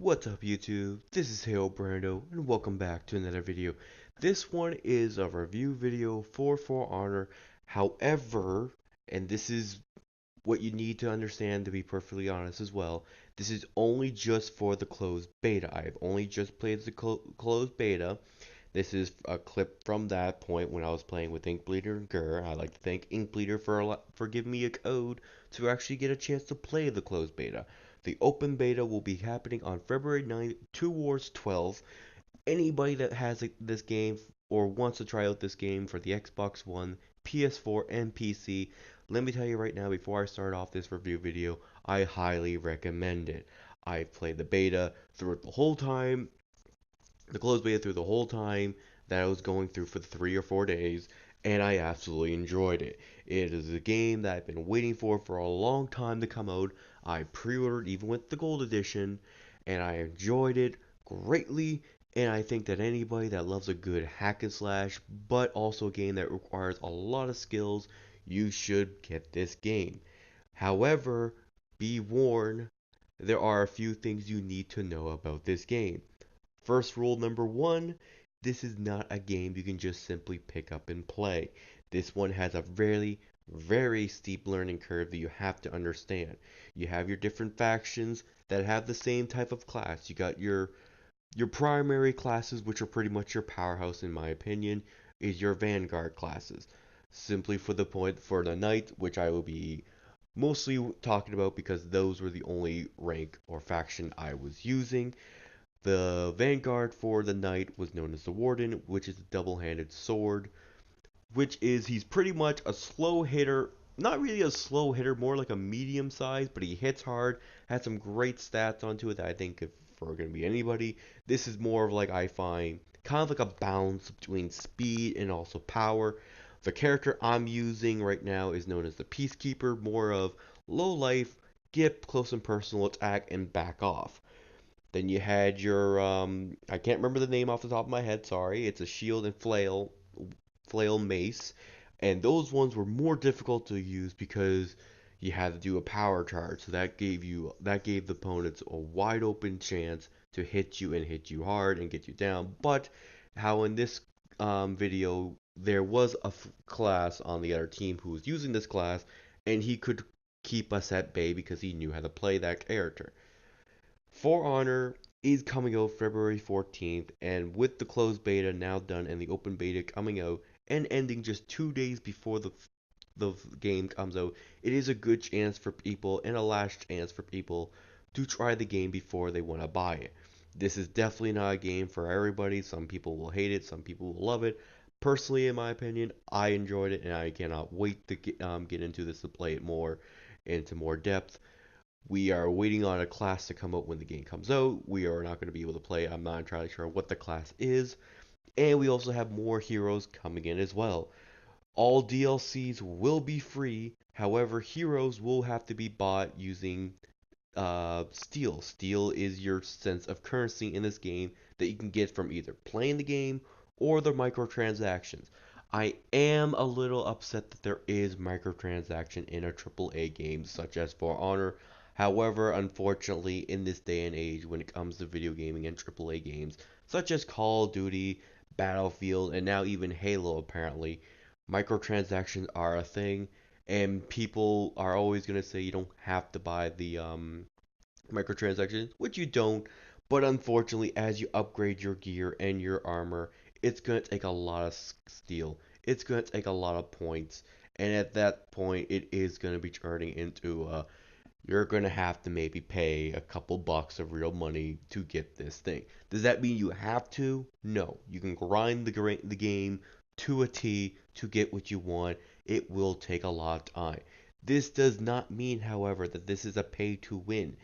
What's up YouTube? This is Hail Brando and welcome back to another video. This one is a review video for Honor. However, and this is what you need to understand to be perfectly honest as well, this is only just for the closed beta. I've only just played the closed beta. This is a clip from that point when I was playing with Inkbleeder and Gur. I'd like to thank Inkbleeder for giving me a code to actually get a chance to play the closed beta. The open beta will be happening on February 9th towards 12th. Anybody that has this game or wants to try out this game for the Xbox One, PS4, and PC, let me tell you right now before I start off this review video, I highly recommend it. I played the beta through it the whole time, the closed beta through the whole time that I was going through for 3 or 4 days, and I absolutely enjoyed it. It is a game that I've been waiting for a long time to come out. I pre-ordered even with the gold edition, and I enjoyed it greatly. And I think that anybody that loves a good hack and slash, but also a game that requires a lot of skills, you should get this game. However, be warned, there are a few things you need to know about this game. First rule number one, this is not a game you can just simply pick up and play. This one has a very steep learning curve that you have to understand. You have your different factions that have the same type of class. You got your primary classes, which are pretty much your powerhouse in my opinion, is your vanguard classes. Simply for the point for the knight, which I will be mostly talking about because those were the only rank or faction I was using. The vanguard for the knight was known as the warden, which is a double-handed sword, which is he's pretty much a slow hitter, not really a slow hitter, more like a medium size, but he hits hard, has some great stats onto it that I think if for going to be anybody, this is more of like I find kind of like a balance between speed and also power. The character I'm using right now is known as the Peacekeeper, more of low life, get close and personal attack and back off. Then you had your I can't remember the name off the top of my head, sorry. It's a shield and flail mace. And those ones were more difficult to use because you had to do a power charge. So that gave the opponents a wide open chance to hit you and hit you hard and get you down. But how in this video there was a class on the other team who was using this class and he could keep us at bay because he knew how to play that character. For Honor is coming out February 14th, and with the closed beta now done and the open beta coming out and ending just 2 days before the game comes out, it is a good chance for people and a last chance for people to try the game before they want to buy it. This is definitely not a game for everybody. Some people will hate it, some people will love it. Personally, in my opinion, I enjoyed it and I cannot wait to get into this to play it more into more depth. We are waiting on a class to come out when the game comes out. We are not going to be able to play. I'm not entirely sure what the class is. And we also have more heroes coming in as well. All DLCs will be free. However, heroes will have to be bought using steel. Steel is your sense of currency in this game that you can get from either playing the game or the microtransactions. I am a little upset that there is microtransaction in a AAA game such as For Honor. However, unfortunately, in this day and age, when it comes to video gaming and AAA games, such as Call of Duty, Battlefield, and now even Halo apparently, microtransactions are a thing, and people are always going to say you don't have to buy the microtransactions, which you don't, but unfortunately, as you upgrade your gear and your armor, it's going to take a lot of steel. It's going to take a lot of points, and at that point, it is going to be turning into you're going to have to maybe pay a couple bucks of real money to get this thing. Does that mean you have to? No. You can grind the game to a T to get what you want. It will take a lot of time. This does not mean, however, that this is a pay to win.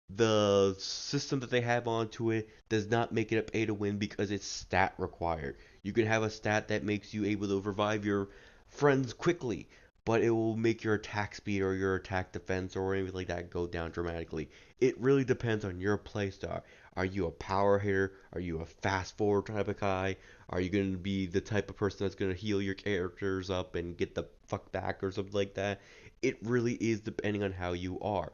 The system that they have onto it does not make it a pay to win because it's stat required. You can have a stat that makes you able to revive your friends quickly, but it will make your attack speed or your attack defense or anything like that go down dramatically. It really depends on your playstyle. Are you a power hitter? Are you a fast forward type of guy? Are you going to be the type of person that's going to heal your characters up and get the fuck back or something like that? It really is depending on how you are.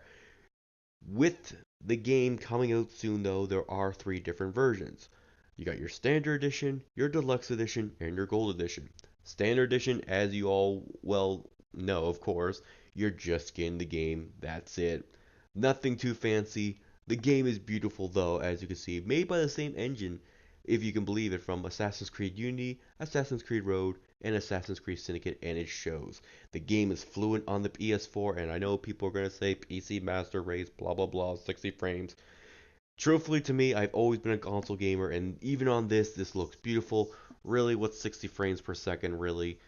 With The game coming out soon, though, there are three different versions. You got your Standard Edition, your Deluxe Edition, and your Gold Edition. Standard Edition, as you all well know, of course, you're just getting the game. That's it. Nothing too fancy. The game is beautiful, though, as you can see, made by the same engine, if you can believe it, from Assassin's Creed Unity, Assassin's Creed Road, and Assassin's Creed Syndicate, and it shows. The game is fluent on the PS4, and I know people are going to say PC Master Race, blah blah blah, 60 frames. Truthfully, to me, I've always been a console gamer, and even on this looks beautiful. Really, what's 60 frames per second, really,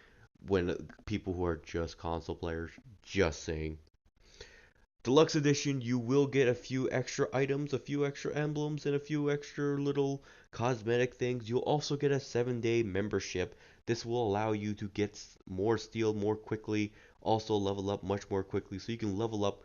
when people who are just console players, just saying. Deluxe Edition, you will get a few extra items, a few extra emblems, and a few extra little cosmetic things. You'll also get a 7-day membership. This will allow you to get more steel more quickly, also level up much more quickly, so you can level up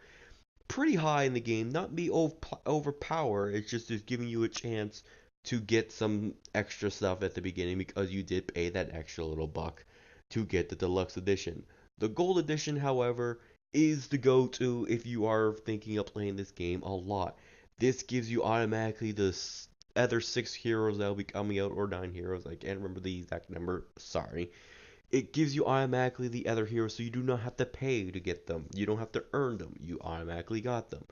pretty high in the game. Not be overpower, it's just giving you a chance to get some extra stuff at the beginning because you did pay that extra little buck to get the Deluxe Edition. The Gold Edition, however, is the go-to if you are thinking of playing this game a lot. This gives you automatically the other 6 heroes that will be coming out, or 9 heroes. I can't remember the exact number. Sorry. It gives you automatically the other heroes, so you do not have to pay to get them. You don't have to earn them. You automatically got them.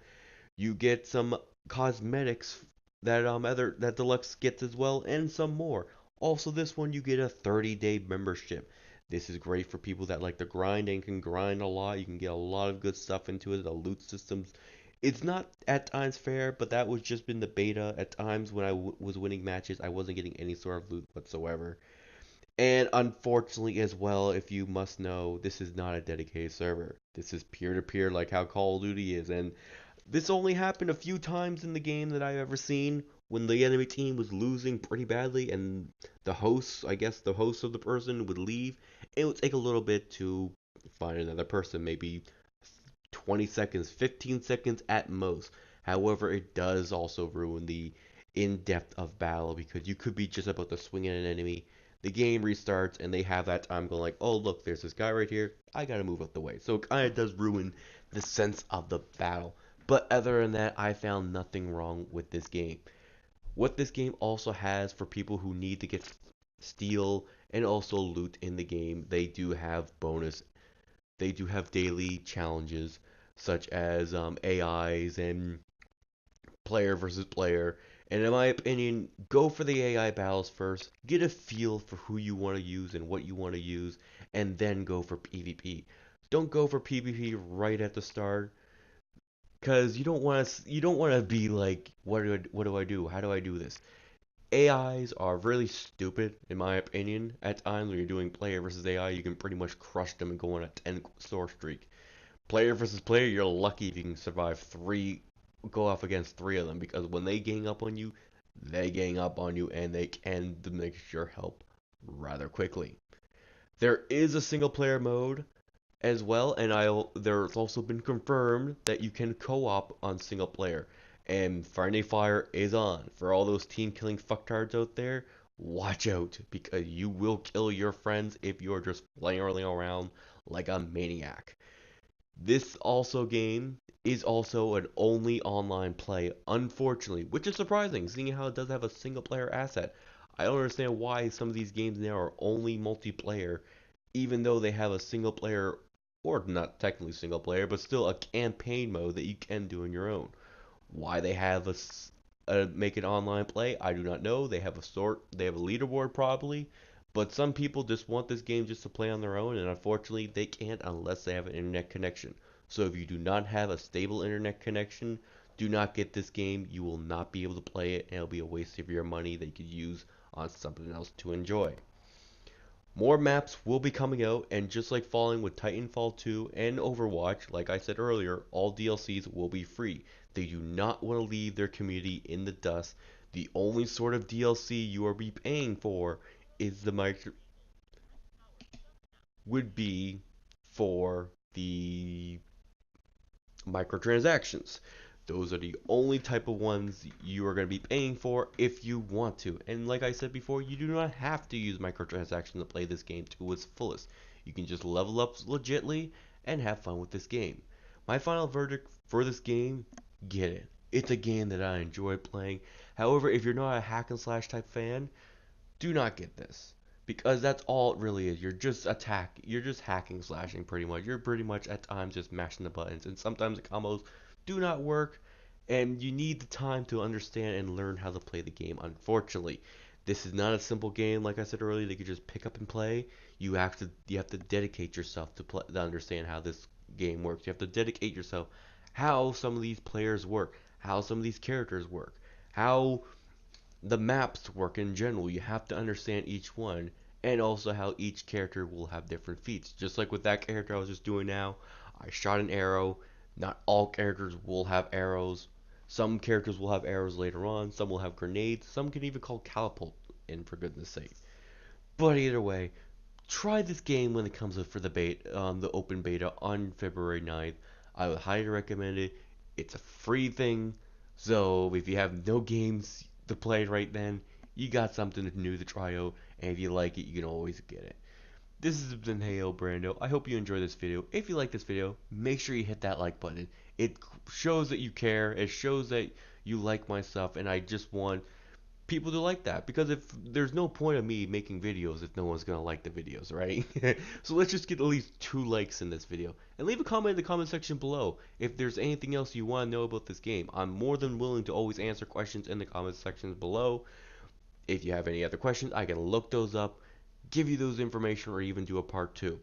You get some cosmetics that Deluxe gets as well, and some more. Also, this one you get a 30-day membership. This is great for people that like to grind and can grind a lot. You can get a lot of good stuff into it. The loot systems. It's not at times fair, but that was just been the beta. At times when I was winning matches, I wasn't getting any sort of loot whatsoever. And unfortunately, as well, if you must know, this is not a dedicated server. This is peer to peer, like how Call of Duty is. And this only happened a few times in the game that I've ever seen when the enemy team was losing pretty badly, and the host, I guess the host of the person, would leave. It would take a little bit to find another person, maybe 20 seconds, 15 seconds at most. However, it does also ruin the in-depth of battle because you could be just about to swing at an enemy, the game restarts, and they have that time going like, oh look, there's this guy right here, I gotta move out the way. So it kind of does ruin the sense of the battle. But other than that, I found nothing wrong with this game. What this game also has for people who need to get steel and also loot in the game, they do have daily challenges such as AIs and player versus player. And in my opinion, go for the AI battles first. Get a feel for who you want to use and what you want to use, and then go for PvP. Don't go for PvP right at the start, cause you don't want to be like, what do I do? How do I do this? AIs are really stupid in my opinion. At times when you're doing player versus AI, you can pretty much crush them and go on a 10 store streak. Player versus player, you're lucky if you can survive go off against three of them, because when they gang up on you, they gang up on you and they can diminish your help rather quickly. There is a single player mode as well, and there's also been confirmed that you can co-op on single player. And Friday Fire is on. For all those team killing fucktards out there, watch out, because you will kill your friends if you're just flailing around like a maniac. This also game is also an only online play, unfortunately, which is surprising, seeing how it does have a single player asset. I don't understand why some of these games now are only multiplayer, even though they have a single player, or not technically single player, but still a campaign mode that you can do on your own. Why they have make an online play, I do not know. They have a leaderboard probably, but some people just want this game just to play on their own, and unfortunately they can't unless they have an internet connection. So if you do not have a stable internet connection, do not get this game. You will not be able to play it, and it'll be a waste of your money that you could use on something else to enjoy. More maps will be coming out, and just like following with Titanfall 2 and Overwatch, like I said earlier, all DLCs will be free. They do not want to leave their community in the dust. The only sort of DLC you will be paying for is the would be for the microtransactions. Those are the only type of ones you are going to be paying for if you want to. And like I said before, you do not have to use microtransactions to play this game to its fullest. You can just level up legitly and have fun with this game. My final verdict for this game, get it. It's a game that I enjoy playing. However, if you're not a hack and slash type fan, do not get this. Because that's all it really is. You're just hacking, slashing pretty much. You're pretty much at times just mashing the buttons. And sometimes the combos do not work. And you need the time to understand and learn how to play the game, unfortunately. This is not a simple game, like I said earlier, that you just pick up and play. You have to dedicate yourself to understand how this game works. You have to dedicate yourself how some of these players work, how some of these characters work, how the maps work in general. You have to understand each one, and also how each character will have different feats. Just like with that character I was just doing now, I shot an arrow. Not all characters will have arrows. Some characters will have arrows later on. Some will have grenades. Some can even call catapult in, for goodness sake. But either way, try this game when it comes up for the open beta on February 9th. I would highly recommend it. It's a free thing, so if you have no games to play right then, you got something new to try out, and if you like it, you can always get it. This has been Heyo Brando. I hope you enjoyed this video. If you like this video, make sure you hit that like button. It shows that you care. It shows that you like my stuff, and I just want people to like that, because if there's no point of me making videos if no one's gonna like the videos, right? So let's just get at least 2 likes in this video, and leave a comment in the comment section below if there's anything else you want to know about this game. I'm more than willing to always answer questions in the comment sections below. If you have any other questions, I can look those up, give you those information, or even do a part 2.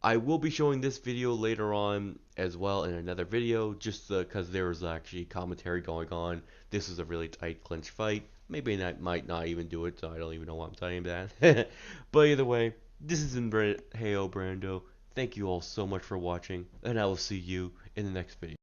I will be showing this video later on as well in another video, just because there was actually commentary going on. This is a really tight clinch fight. Maybe I might not even do it, so I don't even know why I'm telling you that. But either way, this is Heyo Brando. Thank you all so much for watching, and I will see you in the next video.